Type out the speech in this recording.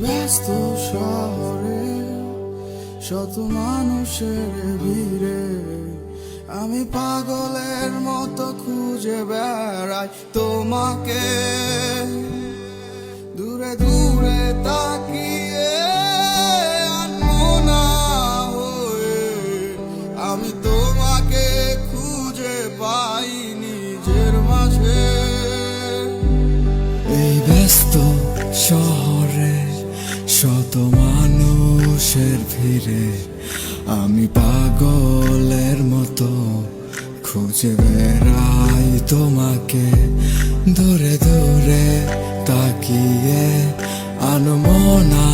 ব্যস্ত শহরে শত মানুষের ভিড়ে আমি পাগলের মতো খুঁজে বেড়াই তোমাকে, দূরে দূরে তাকিয়ে আনমনা হয়ে আমি তোমাকে খুঁজে পাই নিজের মাঝে। এই ব্যস্ত শহরে শত মানুষের ভিড়ে আমি পাগলের মতো খুঁজে বেড়াই তোমাকে, দূরে দূরে তাকিয়ে আনমনা